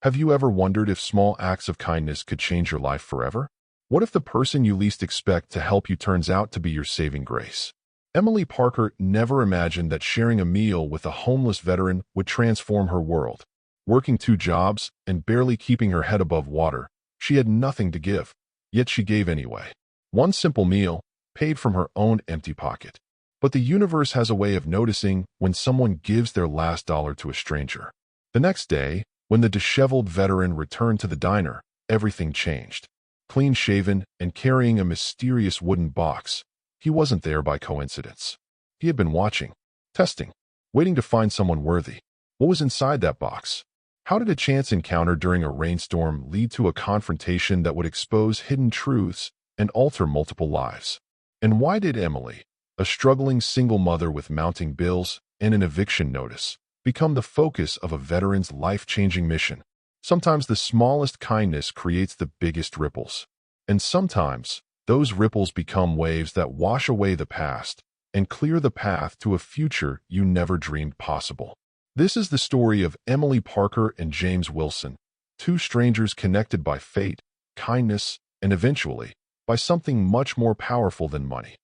Have you ever wondered if small acts of kindness could change your life forever? What if the person you least expect to help you turns out to be your saving grace? Emily Parker never imagined that sharing a meal with a homeless veteran would transform her world. Working 2 jobs and barely keeping her head above water, she had nothing to give, yet she gave anyway. One simple meal, paid from her own empty pocket. But the universe has a way of noticing when someone gives their last dollar to a stranger. The next day, when the disheveled veteran returned to the diner, everything changed. Clean-shaven and carrying a mysterious wooden box, he wasn't there by coincidence. He had been watching, testing, waiting to find someone worthy. What was inside that box? How did a chance encounter during a rainstorm lead to a confrontation that would expose hidden truths and alter multiple lives? And why did Emily, a struggling single mother with mounting bills and an eviction notice, become the focus of a veteran's life-changing mission? Sometimes the smallest kindness creates the biggest ripples. And sometimes those ripples become waves that wash away the past and clear the path to a future you never dreamed possible. This is the story of Emily Parker and James Wilson, 2 strangers connected by fate, kindness, and eventually by something much more powerful than money.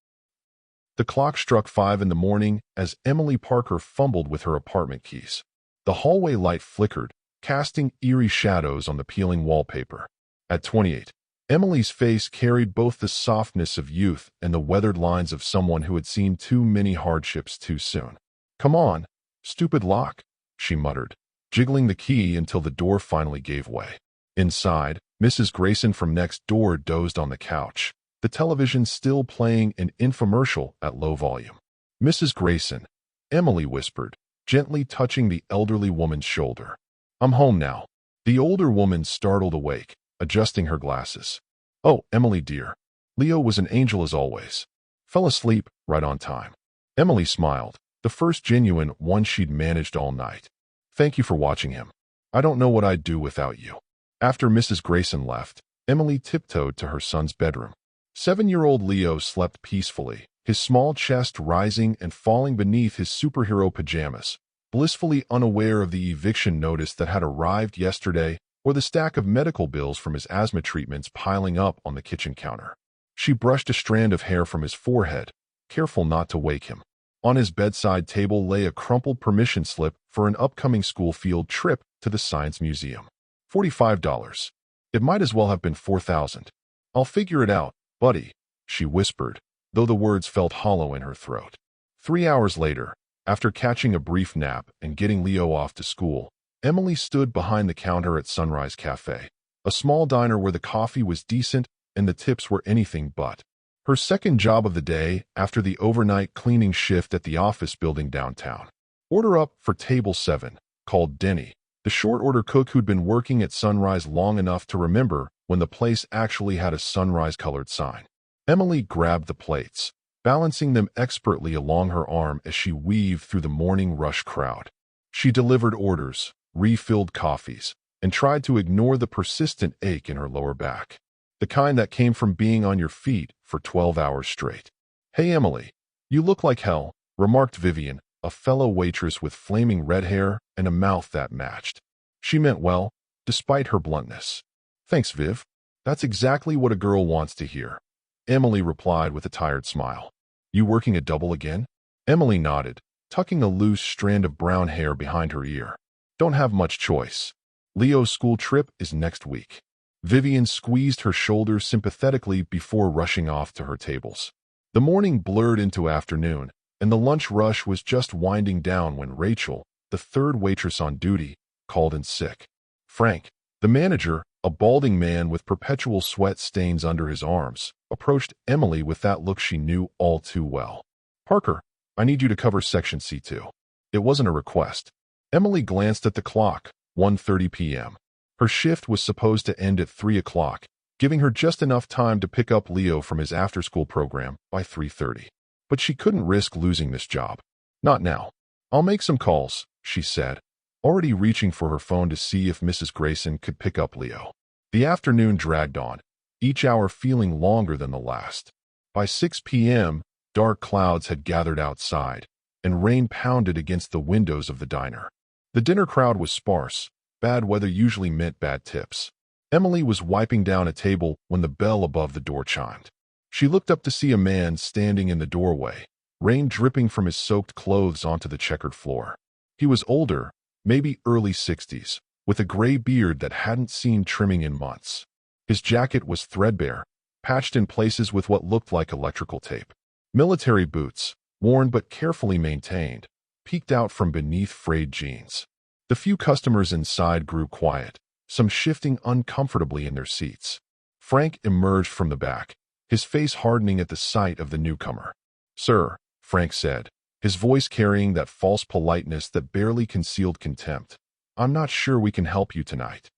The clock struck 5 in the morning as Emily Parker fumbled with her apartment keys. The hallway light flickered, casting eerie shadows on the peeling wallpaper. At 28, Emily's face carried both the softness of youth and the weathered lines of someone who had seen too many hardships too soon. "Come on, stupid lock," she muttered, jiggling the key until the door finally gave way. Inside, Mrs. Grayson from next door dozed on the couch, the television still playing an infomercial at low volume. "Mrs. Grayson," Emily whispered, gently touching the elderly woman's shoulder. "I'm home now." The older woman startled awake, adjusting her glasses. "Oh, Emily dear. Leo was an angel as always. Fell asleep right on time." Emily smiled, the first genuine one she'd managed all night. "Thank you for watching him. I don't know what I'd do without you." After Mrs. Grayson left, Emily tiptoed to her son's bedroom. 7-year-old Leo slept peacefully, his small chest rising and falling beneath his superhero pajamas, blissfully unaware of the eviction notice that had arrived yesterday or the stack of medical bills from his asthma treatments piling up on the kitchen counter. She brushed a strand of hair from his forehead, careful not to wake him. On his bedside table lay a crumpled permission slip for an upcoming school field trip to the Science Museum. $45. It might as well have been $4,000. "I'll figure it out, buddy," she whispered, though the words felt hollow in her throat. 3 hours later, after catching a brief nap and getting Leo off to school, Emily stood behind the counter at Sunrise Cafe, a small diner where the coffee was decent and the tips were anything but. Her second job of the day after the overnight cleaning shift at the office building downtown. "Order up for table 7, called Denny, the short-order cook who'd been working at Sunrise long enough to remember when the place actually had a sunrise-colored sign. Emily grabbed the plates, balancing them expertly along her arm as she weaved through the morning rush crowd. She delivered orders, refilled coffees, and tried to ignore the persistent ache in her lower back. The kind that came from being on your feet for 12 hours straight. "Hey, Emily, you look like hell," remarked Vivian, a fellow waitress with flaming red hair and a mouth that matched. She meant well, despite her bluntness. "Thanks, Viv. That's exactly what a girl wants to hear," Emily replied with a tired smile. "You working a double again?" Emily nodded, tucking a loose strand of brown hair behind her ear. "Don't have much choice. Leo's school trip is next week." Vivian squeezed her shoulder sympathetically before rushing off to her tables. The morning blurred into afternoon, and the lunch rush was just winding down when Rachel, the third waitress on duty, called in sick. Frank, the manager, a balding man with perpetual sweat stains under his arms, approached Emily with that look she knew all too well. "Parker, I need you to cover Section C2. It wasn't a request." Emily glanced at the clock, 1:30 p.m. Her shift was supposed to end at 3 o'clock, giving her just enough time to pick up Leo from his after-school program by 3:30. But she couldn't risk losing this job. "Not now. I'll make some calls," she said, already reaching for her phone to see if Mrs. Grayson could pick up Leo. The afternoon dragged on, each hour feeling longer than the last. By 6 p.m., dark clouds had gathered outside, and rain pounded against the windows of the diner. The dinner crowd was sparse, Bad weather usually meant bad tips. Emily was wiping down a table when the bell above the door chimed. She looked up to see a man standing in the doorway, rain dripping from his soaked clothes onto the checkered floor. He was older, maybe early 60s, with a gray beard that hadn't seen trimming in months. His jacket was threadbare, patched in places with what looked like electrical tape. Military boots, worn but carefully maintained, peeked out from beneath frayed jeans. The few customers inside grew quiet, some shifting uncomfortably in their seats. Frank emerged from the back, his face hardening at the sight of the newcomer. "Sir," Frank said, his voice carrying that false politeness that barely concealed contempt, "I'm not sure we can help you tonight."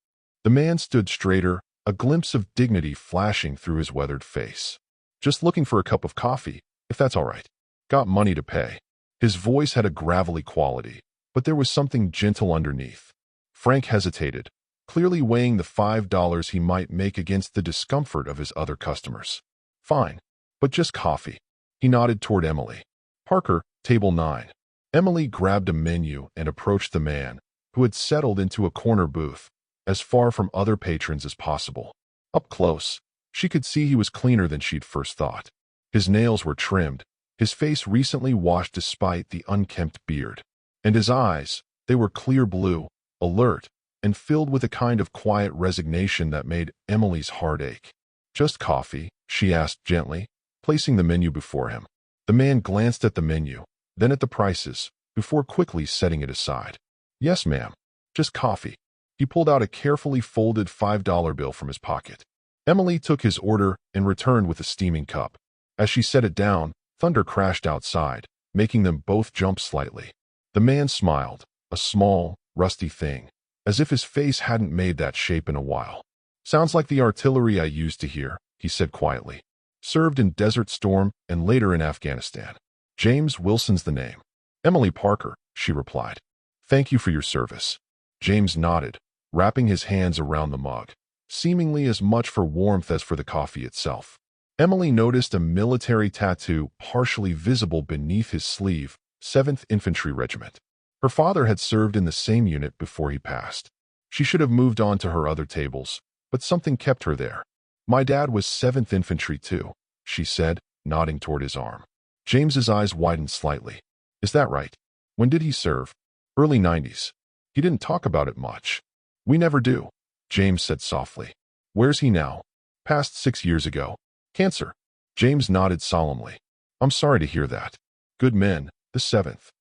The man stood straighter, a glimpse of dignity flashing through his weathered face. "Just looking for a cup of coffee, if that's all right. Got money to pay." His voice had a gravelly quality, but there was something gentle underneath. Frank hesitated, clearly weighing the $5 he might make against the discomfort of his other customers. "Fine, but just coffee." He nodded toward Emily. "Parker, table 9. Emily grabbed a menu and approached the man, who had settled into a corner booth, as far from other patrons as possible. Up close, she could see he was cleaner than she'd first thought. His nails were trimmed, his face recently washed despite the unkempt beard. And his eyes, they were clear blue, alert, and filled with a kind of quiet resignation that made Emily's heart ache. "Just coffee?" she asked gently, placing the menu before him. The man glanced at the menu, then at the prices, before quickly setting it aside. "Yes, ma'am. Just coffee." He pulled out a carefully folded $5 bill from his pocket. Emily took his order and returned with a steaming cup. As she set it down, thunder crashed outside, making them both jump slightly. The man smiled, a small, rusty thing, as if his face hadn't made that shape in a while. "Sounds like the artillery I used to hear," he said quietly. "Served in Desert Storm and later in Afghanistan. James Wilson's the name." "Emily Parker," she replied. "Thank you for your service." James nodded, wrapping his hands around the mug, seemingly as much for warmth as for the coffee itself. Emily noticed a military tattoo partially visible beneath his sleeve, 7th Infantry Regiment. Her father had served in the same unit before he passed. She should have moved on to her other tables, but something kept her there. "My dad was 7th Infantry too," she said, nodding toward his arm. James's eyes widened slightly. "Is that right? When did he serve?" "Early 90s. He didn't talk about it much." "We never do," James said softly. "Where's he now?" "Passed 6 years ago. Cancer." James nodded solemnly. "I'm sorry to hear that. Good men, the 7th.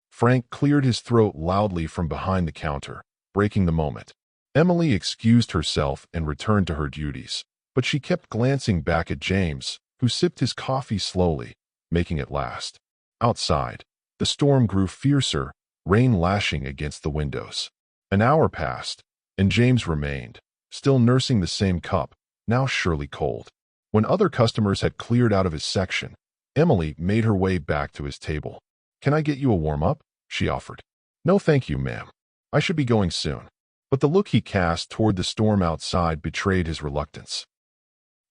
Frank cleared his throat loudly from behind the counter, breaking the moment. Emily excused herself and returned to her duties, but she kept glancing back at James, who sipped his coffee slowly, making it last. Outside, the storm grew fiercer, rain lashing against the windows. An hour passed, and James remained, still nursing the same cup, now surely cold. When other customers had cleared out of his section, Emily made her way back to his table. "Can I get you a warm-up?" she offered. "No thank you, ma'am. I should be going soon." But the look he cast toward the storm outside betrayed his reluctance.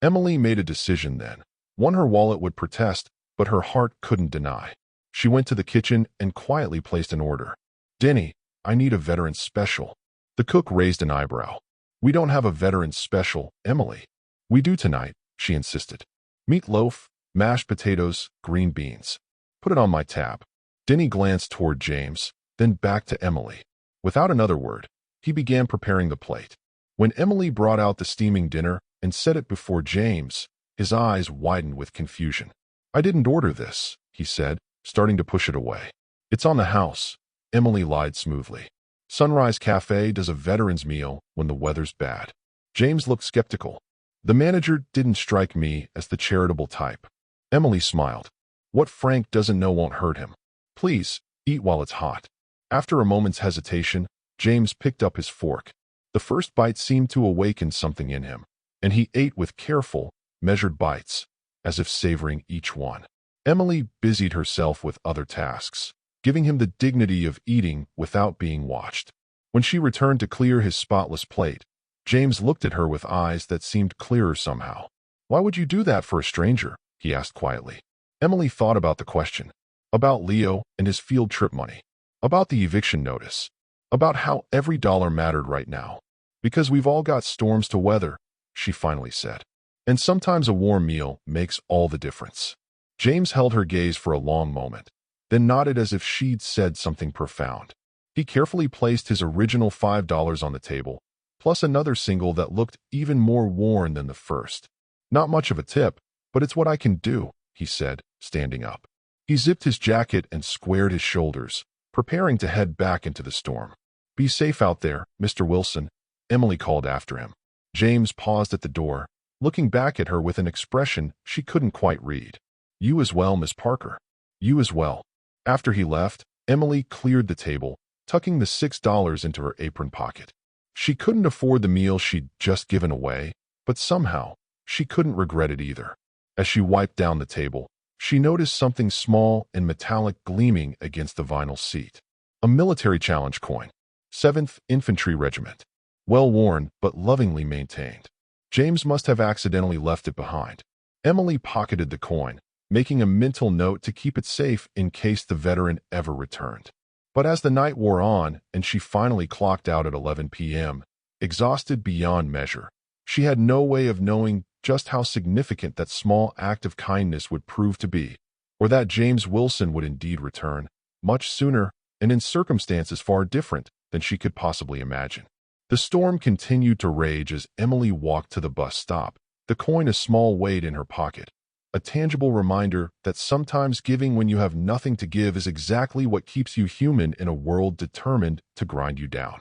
Emily made a decision then, one her wallet would protest, but her heart couldn't deny. She went to the kitchen and quietly placed an order. "Denny, I need a veteran special." The cook raised an eyebrow. "We don't have a veteran special, Emily." "We do tonight," she insisted. "Meatloaf, mashed potatoes, green beans." "Put it on my tab." Denny glanced toward James, then back to Emily. Without another word, he began preparing the plate. When Emily brought out the steaming dinner and set it before James, his eyes widened with confusion. "I didn't order this," he said, starting to push it away. "It's on the house," Emily lied smoothly. "Sunrise Cafe does a veteran's meal when the weather's bad." James looked skeptical. "The manager didn't strike me as the charitable type." Emily smiled. "What Frank doesn't know won't hurt him. Please, eat while it's hot." After a moment's hesitation, James picked up his fork. The first bite seemed to awaken something in him, and he ate with careful, measured bites, as if savoring each one. Emily busied herself with other tasks, giving him the dignity of eating without being watched. When she returned to clear his spotless plate, James looked at her with eyes that seemed clearer somehow. "Why would you do that for a stranger?" he asked quietly. Emily thought about the question. About Leo and his field trip money. About the eviction notice. about how every dollar mattered right now. Because we've all got storms to weather, she finally said. And sometimes a warm meal makes all the difference. James held her gaze for a long moment, then nodded as if she'd said something profound. He carefully placed his original $5 on the table, plus another single that looked even more worn than the first. Not much of a tip, but it's what I can do, he said, standing up. He zipped his jacket and squared his shoulders, preparing to head back into the storm. Be safe out there, Mr. Wilson, Emily called after him. James paused at the door, looking back at her with an expression she couldn't quite read. You as well, Miss Parker. You as well. After he left, Emily cleared the table, tucking the $6 into her apron pocket. She couldn't afford the meal she'd just given away, but somehow, she couldn't regret it either. As she wiped down the table, she noticed something small and metallic gleaming against the vinyl seat. A military challenge coin. 7th Infantry Regiment. Well worn, but lovingly maintained. James must have accidentally left it behind. Emily pocketed the coin, making a mental note to keep it safe in case the veteran ever returned. But as the night wore on and she finally clocked out at 11 p.m., exhausted beyond measure, she had no way of knowing just how significant that small act of kindness would prove to be, or that James Wilson would indeed return, much sooner and in circumstances far different than she could possibly imagine. The storm continued to rage as Emily walked to the bus stop, the coin a small weight in her pocket, a tangible reminder that sometimes giving when you have nothing to give is exactly what keeps you human in a world determined to grind you down.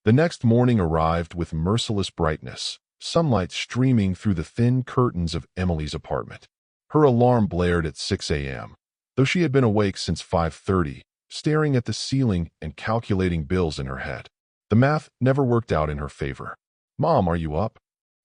The next morning arrived with merciless brightness, sunlight streaming through the thin curtains of Emily's apartment. Her alarm blared at 6 a.m., though she had been awake since 5:30, staring at the ceiling and calculating bills in her head. The math never worked out in her favor. Mom, are you up?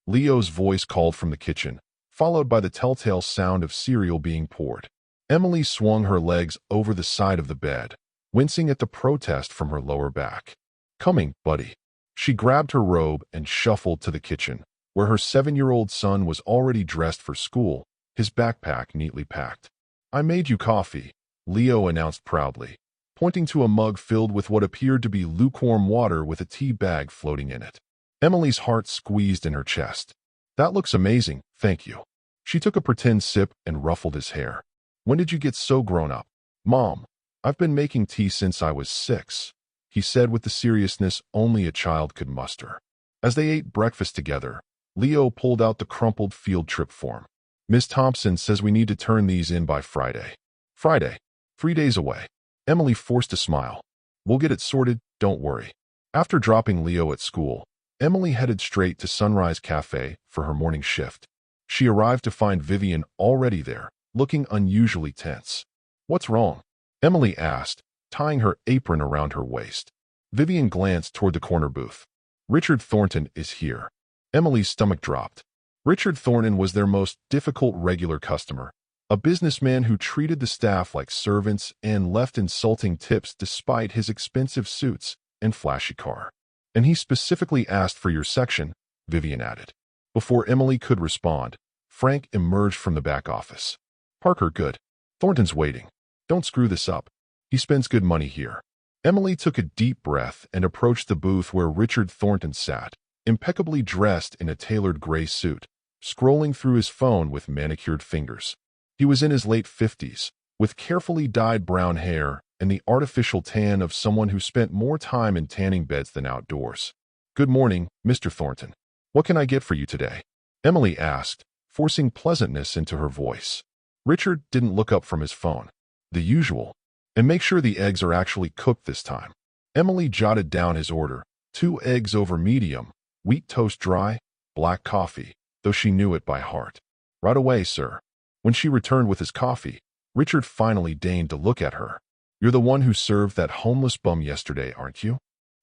Leo's voice called from the kitchen, followed by the telltale sound of cereal being poured. Emily swung her legs over the side of the bed, wincing at the protest from her lower back. Coming, buddy. She grabbed her robe and shuffled to the kitchen, where her 7-year-old son was already dressed for school, his backpack neatly packed. I made you coffee, Leo announced proudly, pointing to a mug filled with what appeared to be lukewarm water with a tea bag floating in it. Emily's heart squeezed in her chest. That looks amazing, thank you. She took a pretend sip and ruffled his hair. When did you get so grown up? Mom, I've been making tea since I was 6, he said with the seriousness only a child could muster. As they ate breakfast together, Leo pulled out the crumpled field trip form. Miss Thompson says we need to turn these in by Friday. Friday? 3 days away. Emily forced a smile. We'll get it sorted, don't worry. After dropping Leo at school, Emily headed straight to Sunrise Cafe for her morning shift. She arrived to find Vivian already there, looking unusually tense. What's wrong? Emily asked, tying her apron around her waist. Vivian glanced toward the corner booth. Richard Thornton is here. Emily's stomach dropped. Richard Thornton was their most difficult regular customer, a businessman who treated the staff like servants and left insulting tips despite his expensive suits and flashy car. And he specifically asked for your section, Vivian added. Before Emily could respond, Frank emerged from the back office. Parker, good. Thornton's waiting. Don't screw this up. He spends good money here. Emily took a deep breath and approached the booth where Richard Thornton sat, impeccably dressed in a tailored gray suit, scrolling through his phone with manicured fingers. He was in his late 50s, with carefully dyed brown hair and the artificial tan of someone who spent more time in tanning beds than outdoors. Good morning, Mr. Thornton. What can I get for you today? Emily asked, forcing pleasantness into her voice. Richard didn't look up from his phone. The usual. And make sure the eggs are actually cooked this time. Emily jotted down his order. 2 eggs over medium, wheat toast dry, black coffee, though she knew it by heart. Right away, sir. When she returned with his coffee, Richard finally deigned to look at her. You're the one who served that homeless bum yesterday, aren't you?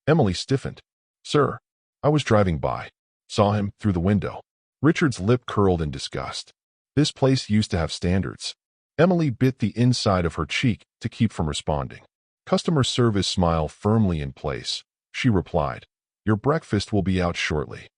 Emily stiffened. Sir, I was driving by. Saw him through the window. Richard's lip curled in disgust. This place used to have standards. Emily bit the inside of her cheek to keep from responding. Customer service smile firmly in place. She replied, Your breakfast will be out shortly.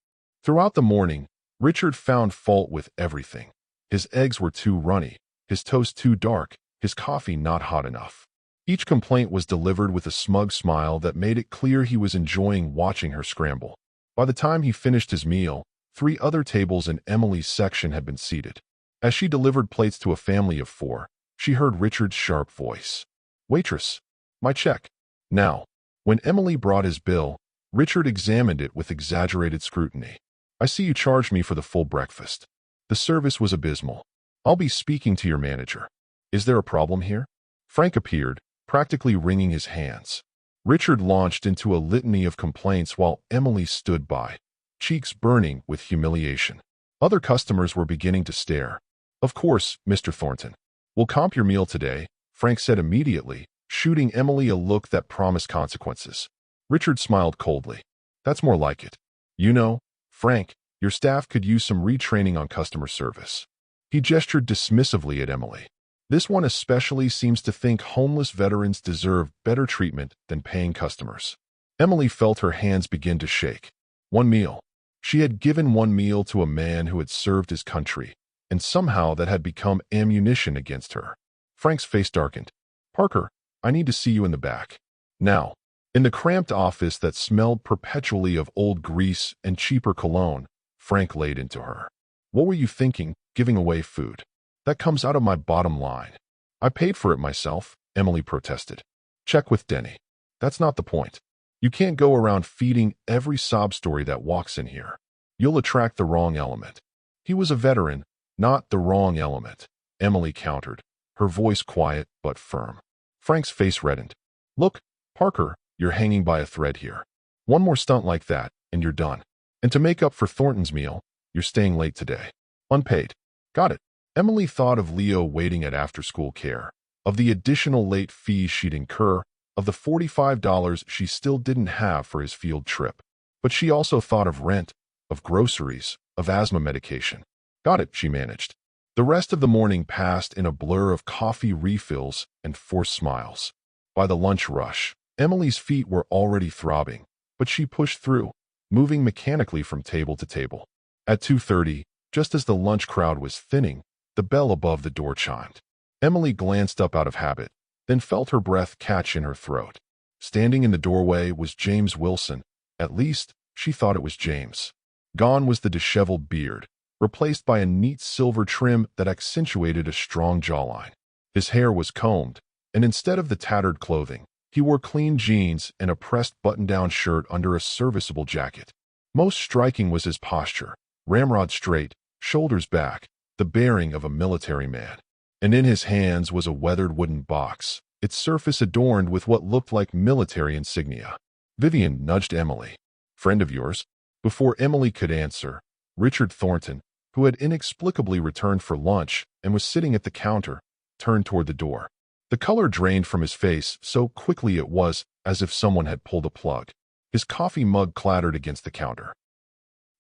Throughout the morning, Richard found fault with everything. His eggs were too runny, his toast too dark, his coffee not hot enough. Each complaint was delivered with a smug smile that made it clear he was enjoying watching her scramble. By the time he finished his meal, 3 other tables in Emily's section had been seated. As she delivered plates to a family of 4, she heard Richard's sharp voice. "Waitress, my check." Now, when Emily brought his bill, Richard examined it with exaggerated scrutiny. "I see you charged me for the full breakfast. The service was abysmal. I'll be speaking to your manager. Is there a problem here?" Frank appeared, practically wringing his hands. Richard launched into a litany of complaints while Emily stood by, cheeks burning with humiliation. Other customers were beginning to stare. "Of course, Mr. Thornton. We'll comp your meal today," Frank said immediately, shooting Emily a look that promised consequences. Richard smiled coldly. "That's more like it. You know, Frank, your staff could use some retraining on customer service." He gestured dismissively at Emily. "This one especially seems to think homeless veterans deserve better treatment than paying customers." Emily felt her hands begin to shake. One meal. She had given one meal to a man who had served his country, and somehow that had become ammunition against her. Frank's face darkened. "Parker, I need to see you in the back." Now, in the cramped office that smelled perpetually of old grease and cheaper cologne, Frank laid into her. "What were you thinking, giving away food? That comes out of my bottom line." "I paid for it myself," Emily protested. "Check with Denny. That's not the point. You can't go around feeding every sob story that walks in here. You'll attract the wrong element." "He was a veteran, not the wrong element," Emily countered, her voice quiet but firm. Frank's face reddened. "Look, Parker, you're hanging by a thread here. One more stunt like that, and you're done. And to make up for Thornton's meal, you're staying late today. Unpaid." "Got it." Emily thought of Leo waiting at after-school care, of the additional late fees she'd incur, of the $45 she still didn't have for his field trip. But she also thought of rent, of groceries, of asthma medication. "Got it," she managed. The rest of the morning passed in a blur of coffee refills and forced smiles. By the lunch rush, Emily's feet were already throbbing, but she pushed through, moving mechanically from table to table. At 2:30, just as the lunch crowd was thinning, the bell above the door chimed. Emily glanced up out of habit, then felt her breath catch in her throat. Standing in the doorway was James Wilson. At least, she thought it was James. Gone was the disheveled beard, replaced by a neat silver trim that accentuated a strong jawline. His hair was combed, and instead of the tattered clothing, he wore clean jeans and a pressed button-down shirt under a serviceable jacket. Most striking was his posture, ramrod straight, shoulders back, the bearing of a military man. And in his hands was a weathered wooden box, its surface adorned with what looked like military insignia. Vivian nudged Emily. "Friend of yours?" Before Emily could answer, Richard Thornton, who had inexplicably returned for lunch and was sitting at the counter, turned toward the door. The color drained from his face so quickly it was as if someone had pulled a plug. His coffee mug clattered against the counter.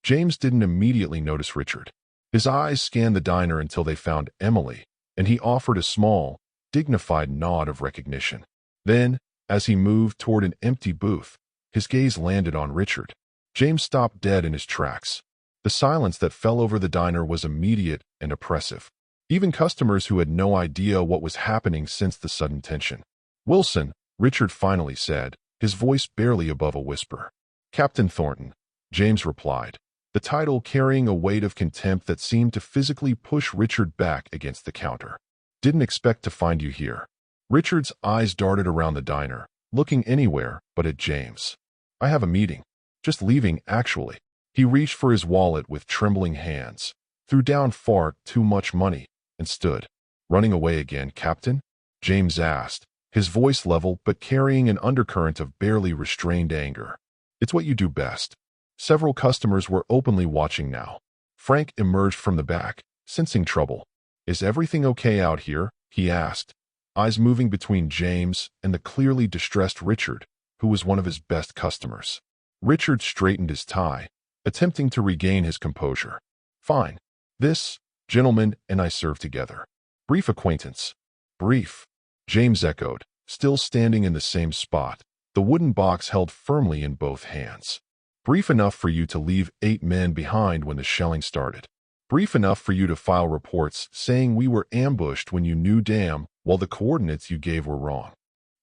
James didn't immediately notice Richard. His eyes scanned the diner until they found Emily, and he offered a small, dignified nod of recognition. Then, as he moved toward an empty booth, his gaze landed on Richard. James stopped dead in his tracks. The silence that fell over the diner was immediate and oppressive. Even customers who had no idea what was happening sensed the sudden tension. "Wilson," Richard finally said, his voice barely above a whisper. "Captain Thornton," James replied, the title carrying a weight of contempt that seemed to physically push Richard back against the counter. "Didn't expect to find you here." Richard's eyes darted around the diner, looking anywhere but at James. "I have a meeting. Just leaving, actually." He reached for his wallet with trembling hands, threw down far too much money, and stood. "Running away again, Captain?" James asked, his voice level but carrying an undercurrent of barely restrained anger. "It's what you do best." Several customers were openly watching now. Frank emerged from the back, sensing trouble. "Is everything okay out here?" he asked, eyes moving between James and the clearly distressed Richard, who was one of his best customers. Richard straightened his tie, attempting to regain his composure. "Fine. This gentleman and I serve together. Brief acquaintance." "Brief," James echoed, still standing in the same spot, the wooden box held firmly in both hands. "Brief enough for you to leave 8 men behind when the shelling started. Brief enough for you to file reports saying we were ambushed when you knew damn well the coordinates you gave were wrong."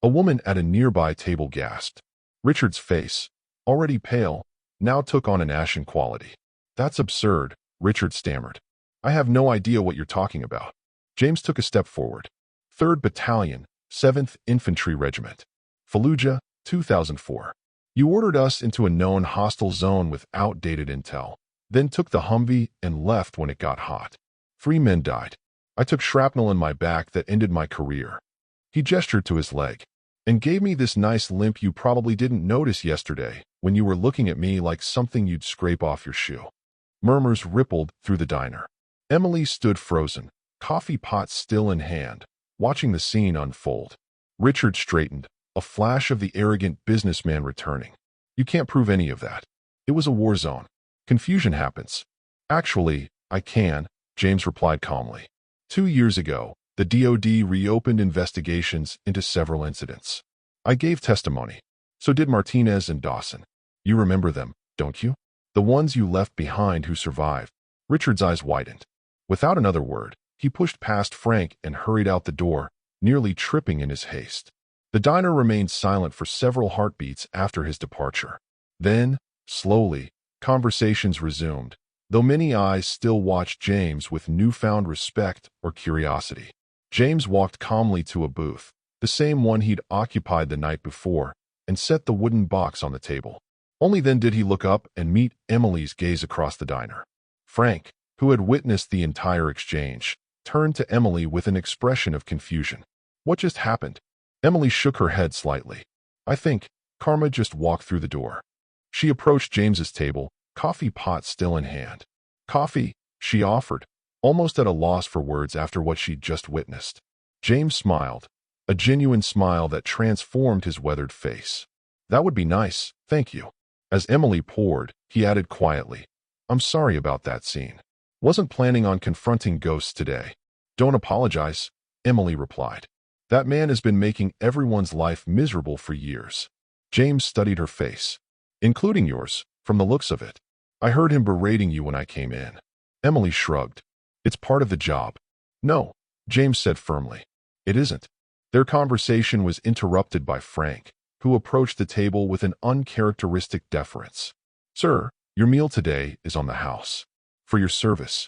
A woman at a nearby table gasped. Richard's face, already pale, now took on an ashen quality. That's absurd, Richard stammered. I have no idea what you're talking about. James took a step forward. 3rd Battalion, 7th Infantry Regiment. Fallujah, 2004. You ordered us into a known hostile zone with outdated intel, then took the Humvee and left when it got hot. 3 men died. I took shrapnel in my back that ended my career. He gestured to his leg and gave me this nice limp you probably didn't notice yesterday when you were looking at me like something you'd scrape off your shoe. Murmurs rippled through the diner. Emily stood frozen, coffee pot still in hand, watching the scene unfold. Richard straightened, a flash of the arrogant businessman returning. You can't prove any of that. It was a war zone. Confusion happens. Actually, I can, James replied calmly. 2 years ago, the DoD reopened investigations into several incidents. I gave testimony. So did Martinez and Dawson. You remember them, don't you? The ones you left behind who survived. Richard's eyes widened. Without another word, he pushed past Frank and hurried out the door, nearly tripping in his haste. The diner remained silent for several heartbeats after his departure. Then, slowly, conversations resumed, though many eyes still watched James with newfound respect or curiosity. James walked calmly to a booth, the same one he'd occupied the night before, and set the wooden box on the table. Only then did he look up and meet Emily's gaze across the diner. Frank, who had witnessed the entire exchange, turned to Emily with an expression of confusion. What just happened? Emily shook her head slightly. I think Karma just walked through the door. She approached James's table, coffee pot still in hand. Coffee, she offered, almost at a loss for words after what she'd just witnessed. James smiled, a genuine smile that transformed his weathered face. That would be nice, thank you. As Emily poured, he added quietly, I'm sorry about that scene. Wasn't planning on confronting ghosts today. Don't apologize, Emily replied. That man has been making everyone's life miserable for years. James studied her face. Including yours, from the looks of it. I heard him berating you when I came in. Emily shrugged. It's part of the job. No, James said firmly. It isn't. Their conversation was interrupted by Frank, who approached the table with an uncharacteristic deference. Sir, your meal today is on the house. For your service.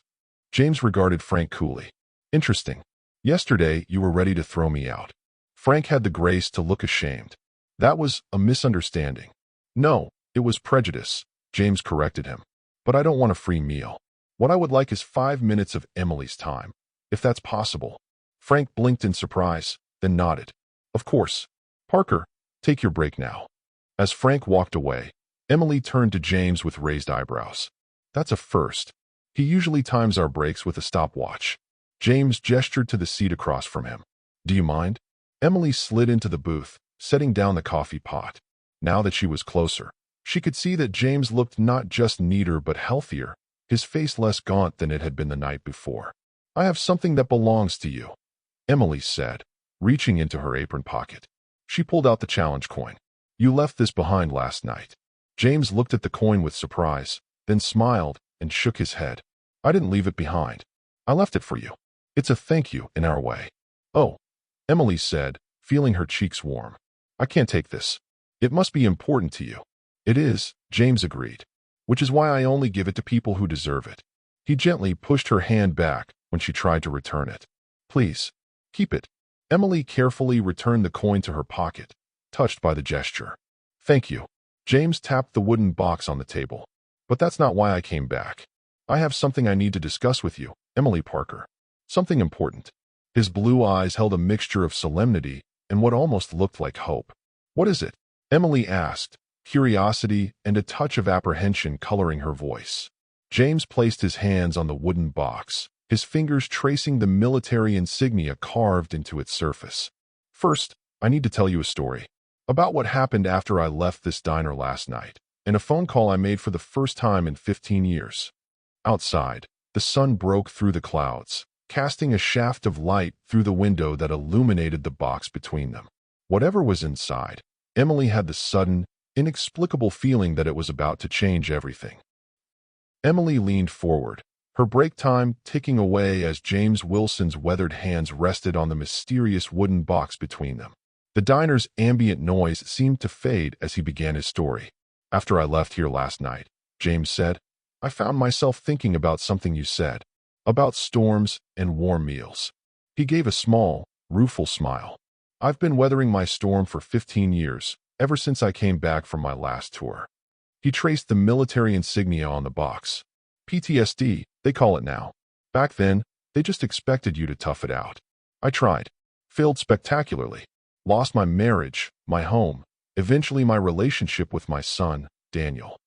James regarded Frank coolly. Interesting. Yesterday, you were ready to throw me out. Frank had the grace to look ashamed. That was a misunderstanding. No, it was prejudice, James corrected him. But I don't want a free meal. What I would like is 5 minutes of Emily's time, if that's possible. Frank blinked in surprise, then nodded. Of course. Parker, take your break now. As Frank walked away, Emily turned to James with raised eyebrows. That's a first. He usually times our breaks with a stopwatch. James gestured to the seat across from him. Do you mind? Emily slid into the booth, setting down the coffee pot. Now that she was closer, she could see that James looked not just neater but healthier, his face less gaunt than it had been the night before. I have something that belongs to you, Emily said, reaching into her apron pocket. She pulled out the challenge coin. You left this behind last night. James looked at the coin with surprise, then smiled and shook his head. I didn't leave it behind. I left it for you. It's a thank you in our way. Oh, Emily said, feeling her cheeks warm. I can't take this. It must be important to you. It is, James agreed, which is why I only give it to people who deserve it. He gently pushed her hand back when she tried to return it. Please, keep it. Emily carefully returned the coin to her pocket, touched by the gesture. Thank you. James tapped the wooden box on the table. But that's not why I came back. I have something I need to discuss with you, Emily Parker. Something important. His blue eyes held a mixture of solemnity and what almost looked like hope. What is it? Emily asked, curiosity and a touch of apprehension coloring her voice. James placed his hands on the wooden box, his fingers tracing the military insignia carved into its surface. First, I need to tell you a story about what happened after I left this diner last night, and a phone call I made for the first time in 15 years. Outside, the sun broke through the clouds, casting a shaft of light through the window that illuminated the box between them. Whatever was inside, Emily had the sudden, inexplicable feeling that it was about to change everything. Emily leaned forward, her break time ticking away as James Wilson's weathered hands rested on the mysterious wooden box between them. The diner's ambient noise seemed to fade as he began his story. "After I left here last night," James said, "I found myself thinking about something you said, about storms and warm meals." He gave a small, rueful smile. "I've been weathering my storm for 15 years, ever since I came back from my last tour." He traced the military insignia on the box. "PTSD, they call it now. Back then, they just expected you to tough it out. I tried. Failed spectacularly. Lost my marriage, my home, eventually my relationship with my son, Daniel."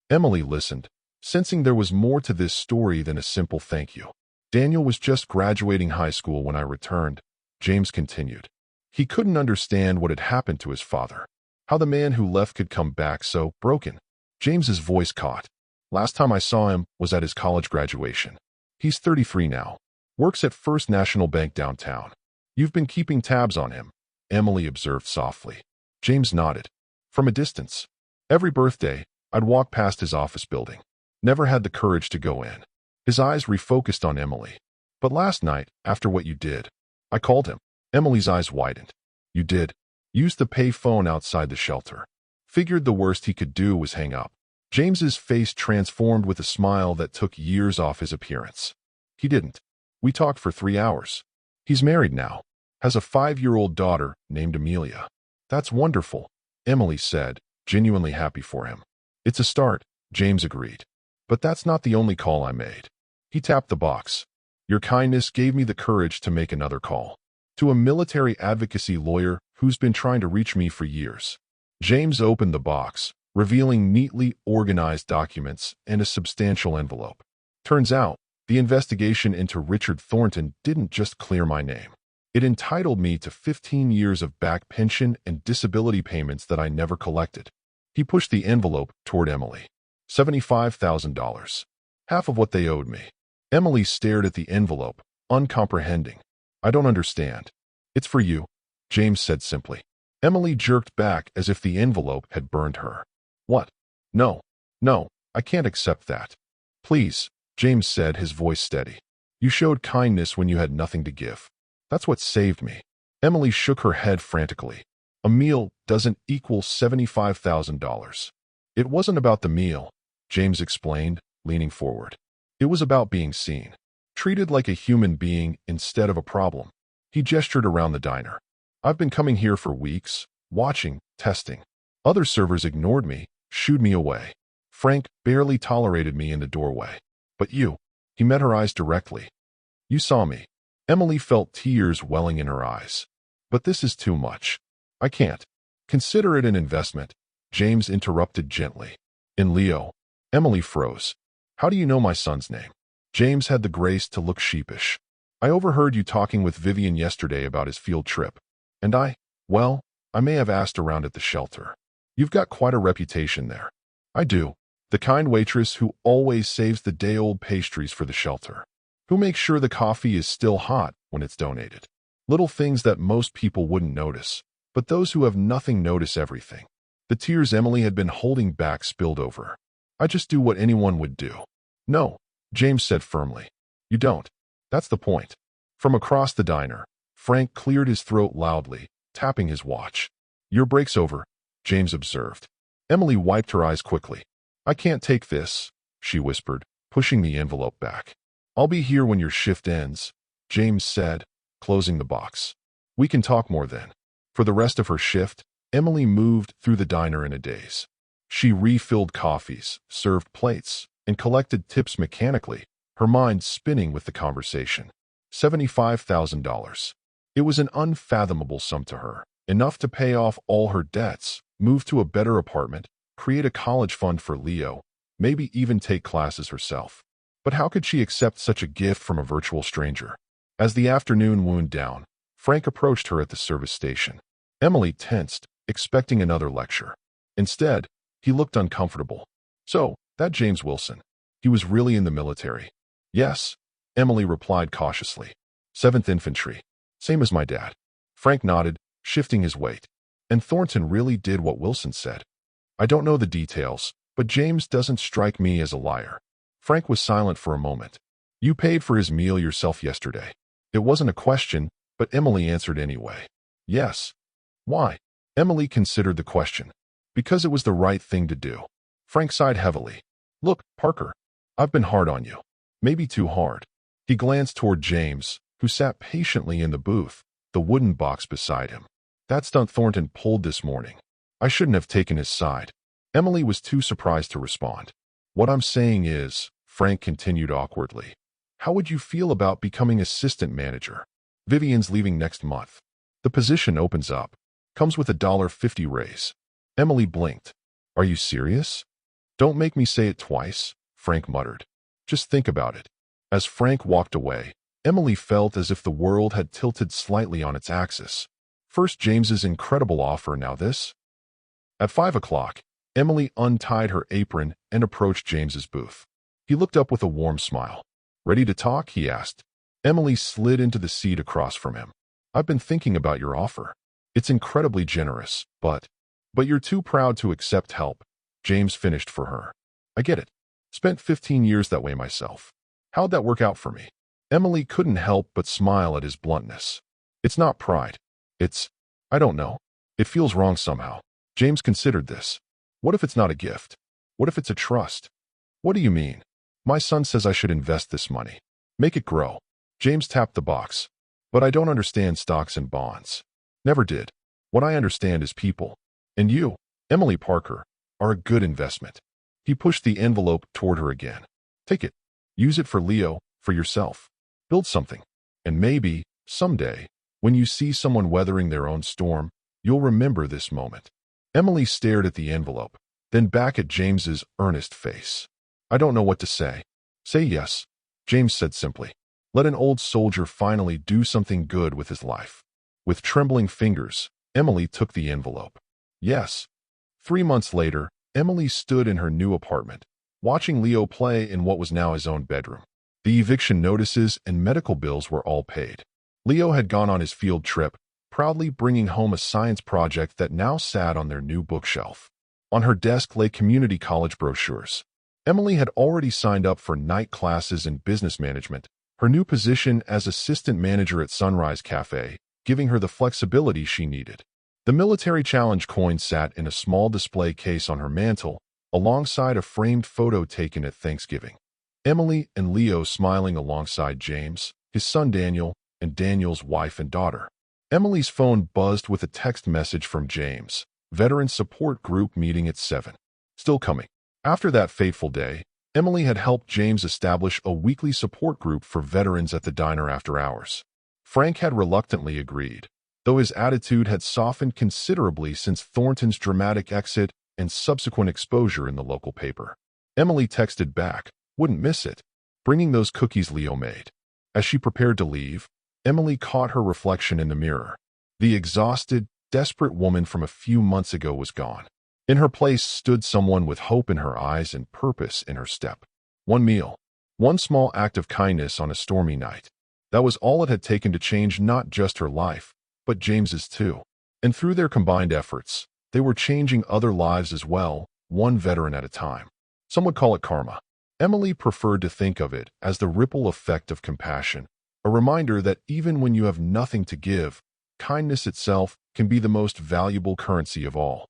Emily listened, sensing there was more to this story than a simple thank you. "Daniel was just graduating high school when I returned," James continued. He couldn't understand what had happened to his father, how the man who left could come back so broken. James's voice caught. "Last time I saw him was at his college graduation. He's 33 now. Works at First National Bank downtown. You've been keeping tabs on him," Emily observed softly. James nodded. "From a distance. Every birthday, I'd walk past his office building. Never had the courage to go in." His eyes refocused on Emily. "But last night, after what you did, I called him." Emily's eyes widened. "You did? Used the pay phone outside the shelter. Figured the worst he could do was hang up." James's face transformed with a smile that took years off his appearance. "He didn't. We talked for 3 hours. He's married now. Has a 5-year-old daughter named Amelia." "That's wonderful," Emily said, genuinely happy for him. "It's a start," James agreed. "But that's not the only call I made." He tapped the box. "Your kindness gave me the courage to make another call. To a military advocacy lawyer who's been trying to reach me for years." James opened the box, revealing neatly organized documents and a substantial envelope. "Turns out, the investigation into Richard Thornton didn't just clear my name. It entitled me to 15 years of back pension and disability payments that I never collected." He pushed the envelope toward Emily. $75,000. Half of what they owed me. Emily stared at the envelope, uncomprehending. "I don't understand." "It's for you," James said simply. Emily jerked back as if the envelope had burned her. "What? No, no, I can't accept that." "Please," James said, his voice steady. "You showed kindness when you had nothing to give. That's what saved me." Emily shook her head frantically. "A meal doesn't equal $75,000. "It wasn't about the meal," James explained, leaning forward. "It was about being seen. Treated like a human being instead of a problem." He gestured around the diner. "I've been coming here for weeks, watching, testing. Other servers ignored me, shooed me away. Frank barely tolerated me in the doorway. But you," he met her eyes directly. "You saw me." Emily felt tears welling in her eyes. "But this is too much. I can't." "Consider it an investment," James interrupted gently. "In Leo." Emily froze. "How do you know my son's name?" James had the grace to look sheepish. "I overheard you talking with Vivian yesterday about his field trip. And well, I may have asked around at the shelter. You've got quite a reputation there." "I do. The kind waitress who always saves the day-old pastries for the shelter. Who makes sure the coffee is still hot when it's donated. Little things that most people wouldn't notice, but those who have nothing notice everything." The tears Emily had been holding back spilled over. "I just do what anyone would do." "No," James said firmly. "You don't. That's the point." From across the diner, Frank cleared his throat loudly, tapping his watch. "Your break's over," James observed. Emily wiped her eyes quickly. "I can't take this," she whispered, pushing the envelope back. "I'll be here when your shift ends," James said, closing the box. "We can talk more then." For the rest of her shift, Emily moved through the diner in a daze. She refilled coffees, served plates, and collected tips mechanically, her mind spinning with the conversation. $75,000. It was an unfathomable sum to her, enough to pay off all her debts, move to a better apartment, create a college fund for Leo, maybe even take classes herself. But how could she accept such a gift from a virtual stranger? As the afternoon wound down, Frank approached her at the service station. Emily tensed, expecting another lecture. Instead, he looked uncomfortable. "So, that James Wilson, he was really in the military?" "Yes," Emily replied cautiously. "7th Infantry. Same as my dad." Frank nodded, shifting his weight. "And Thornton really did what Wilson said?" "I don't know the details, but James doesn't strike me as a liar." Frank was silent for a moment. "You paid for his meal yourself yesterday." It wasn't a question, but Emily answered anyway. "Yes." Why? Emily considered the question. Because it was the right thing to do. Frank sighed heavily. Look, Parker, I've been hard on you. Maybe too hard. He glanced toward James, who sat patiently in the booth, the wooden box beside him. That stunt Thornton pulled this morning. I shouldn't have taken his side. Emily was too surprised to respond. What I'm saying is, Frank continued awkwardly, how would you feel about becoming assistant manager? Vivian's leaving next month. The position opens up. Comes with a $1.50 raise. Emily blinked. Are you serious? Don't make me say it twice, Frank muttered. Just think about it. As Frank walked away, Emily felt as if the world had tilted slightly on its axis. First James's incredible offer, now this. At 5 o'clock, Emily untied her apron and approached James's booth. He looked up with a warm smile. Ready to talk? He asked. Emily slid into the seat across from him. I've been thinking about your offer. It's incredibly generous, but you're too proud to accept help, James finished for her. I get it. Spent 15 years that way myself. How'd that work out for me? Emily couldn't help but smile at his bluntness. It's not pride. I don't know. It feels wrong somehow. James considered this. What if it's not a gift? What if it's a trust? What do you mean? My son says I should invest this money. Make it grow. James tapped the box. But I don't understand stocks and bonds. Never did. What I understand is people. And you, Emily Parker, are a good investment. He pushed the envelope toward her again. Take it. Use it for Leo, for yourself. Build something. And maybe, someday, when you see someone weathering their own storm, you'll remember this moment. Emily stared at the envelope, then back at James's earnest face. I don't know what to say. Say yes, James said simply. Let an old soldier finally do something good with his life. With trembling fingers, Emily took the envelope. Yes. 3 months later, Emily stood in her new apartment, watching Leo play in what was now his own bedroom. The eviction notices and medical bills were all paid. Leo had gone on his field trip, proudly bringing home a science project that now sat on their new bookshelf. On her desk lay community college brochures. Emily had already signed up for night classes in business management, her new position as assistant manager at Sunrise Cafe, giving her the flexibility she needed. The Military Challenge coin sat in a small display case on her mantel, alongside a framed photo taken at Thanksgiving. Emily and Leo smiling alongside James, his son Daniel, and Daniel's wife and daughter. Emily's phone buzzed with a text message from James. Veteran Support Group meeting at 7. Still coming. After that fateful day, Emily had helped James establish a weekly support group for veterans at the diner after hours. Frank had reluctantly agreed, though his attitude had softened considerably since Thornton's dramatic exit and subsequent exposure in the local paper. Emily texted back, wouldn't miss it, bringing those cookies Leo made. As she prepared to leave, Emily caught her reflection in the mirror. The exhausted, desperate woman from a few months ago was gone. In her place stood someone with hope in her eyes and purpose in her step. One meal, one small act of kindness on a stormy night. That was all it had taken to change not just her life, but James's too. And through their combined efforts, they were changing other lives as well, one veteran at a time. Some would call it karma. Emily preferred to think of it as the ripple effect of compassion, a reminder that even when you have nothing to give, kindness itself can be the most valuable currency of all.